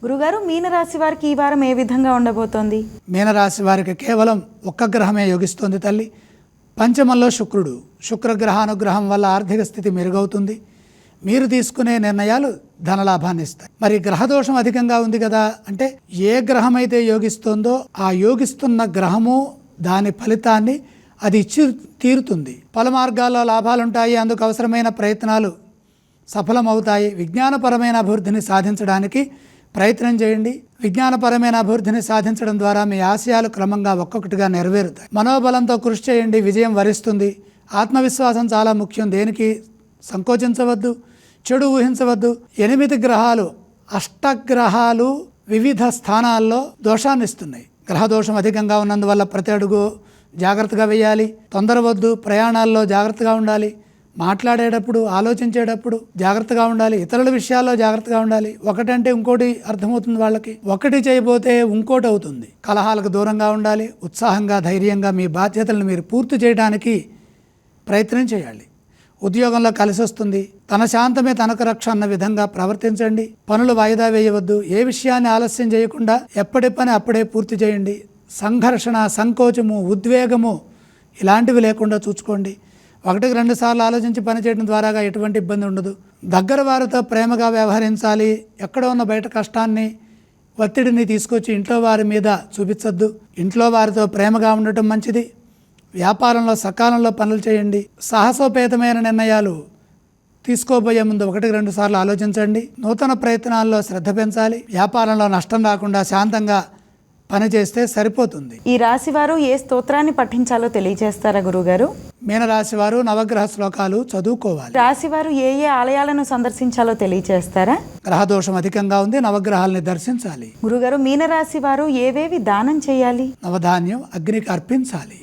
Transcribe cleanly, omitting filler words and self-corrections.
గురుగారు, మీనరాశి వారికి ఈ వారం ఏ విధంగా ఉండబోతోంది? మీనరాశి వారికి కేవలం ఒక్క గ్రహమే యోగిస్తోంది తల్లి. పంచమంలో శుక్రుడు. శుక్రగ్రహానుగ్రహం వల్ల ఆర్థిక స్థితి మెరుగవుతుంది. మీరు తీసుకునే నిర్ణయాలు ధనలాభాన్ని ఇస్తాయి. మరి గ్రహదోషం అధికంగా ఉంది కదా అంటే, ఏ గ్రహం అయితే యోగిస్తోందో ఆ యోగిస్తున్న గ్రహము దాని ఫలితాన్ని అది ఇచ్చి తీరుతుంది. పలు మార్గాల్లో లాభాలుంటాయి. అందుకు అవసరమైన ప్రయత్నాలు సఫలమవుతాయి. విజ్ఞానపరమైన అభివృద్ధిని సాధించడానికి ప్రయత్నం చేయండి. విజ్ఞానపరమైన అభివృద్ధిని సాధించడం ద్వారా మీ ఆశయాలు క్రమంగా ఒక్కొక్కటిగా నెరవేరుతాయి. మనోబలంతో కృషి చేయండి, విజయం వరిస్తుంది. ఆత్మవిశ్వాసం చాలా ముఖ్యం. దేనికి సంకోచించవద్దు, చెడు ఊహించవద్దు. 8 గ్రహాలు, అష్టగ్రహాలు వివిధ స్థానాల్లో దోషాన్ని ఇస్తున్నాయి. గ్రహదోషం అధికంగా ఉన్నందువల్ల ప్రతి అడుగు జాగ్రత్తగా వేయాలి. తొందరవద్దు. ప్రయాణాల్లో జాగ్రత్తగా ఉండాలి. మాట్లాడేటప్పుడు, ఆలోచించేటప్పుడు జాగ్రత్తగా ఉండాలి. ఇతరుల విషయాల్లో జాగ్రత్తగా ఉండాలి. ఒకటంటే ఇంకోటి అర్థమవుతుంది వాళ్ళకి. ఒకటి చేయబోతే ఇంకోటి అవుతుంది. కలహాలకు దూరంగా ఉండాలి. ఉత్సాహంగా, ధైర్యంగా మీ బాధ్యతలను మీరు పూర్తి చేయడానికి ప్రయత్నం చేయాలి. ఉద్యోగంలో కలిసి వస్తుంది. తన శాంతమే తనకు రక్ష అన్న విధంగా ప్రవర్తించండి. పనులు వాయిదా వేయవద్దు. ఏ విషయాన్ని ఆలస్యం చేయకుండా ఎప్పటి పని అప్పుడే పూర్తి చేయండి. సంఘర్షణ, సంకోచము, ఉద్వేగము ఇలాంటివి లేకుండా చూసుకోండి. 1-2 సార్లు ఆలోచించి పనిచేయడం ద్వారా ఎటువంటి ఇబ్బంది ఉండదు. దగ్గర వారితో ప్రేమగా వ్యవహరించాలి. ఎక్కడ ఉన్న బయట కష్టాన్ని, ఒత్తిడిని తీసుకొచ్చి ఇంట్లో వారి మీద చూపించద్దు. ఇంట్లో వారితో ప్రేమగా ఉండటం మంచిది. వ్యాపారంలో సకాలంలో పనులు చేయండి. సాహసోపేతమైన నిర్ణయాలు తీసుకోబోయే ముందు 1-2 సార్లు ఆలోచించండి. నూతన ప్రయత్నాల్లో శ్రద్ధ పెంచాలి. వ్యాపారంలో నష్టం రాకుండా శాంతంగా పని చేస్తే సరిపోతుంది. ఈ రాశి వారు ఏ స్తోత్రాన్ని పఠించాలో తెలియజేస్తారా గురుగారు? మీనరాశి వారు నవగ్రహ శ్లోకాలు చదువుకోవాలి. రాశి వారు ఏ ఏ ఆలయాలను సందర్శించాలో తెలియజేస్తారా? గ్రహదోషం అధికంగా ఉంది, నవగ్రహాలని దర్శించాలి. గురుగారు, మీనరాశి వారు ఏవేవి దానం చేయాలి? నవధాన్యం అగ్నికి అర్పించాలి.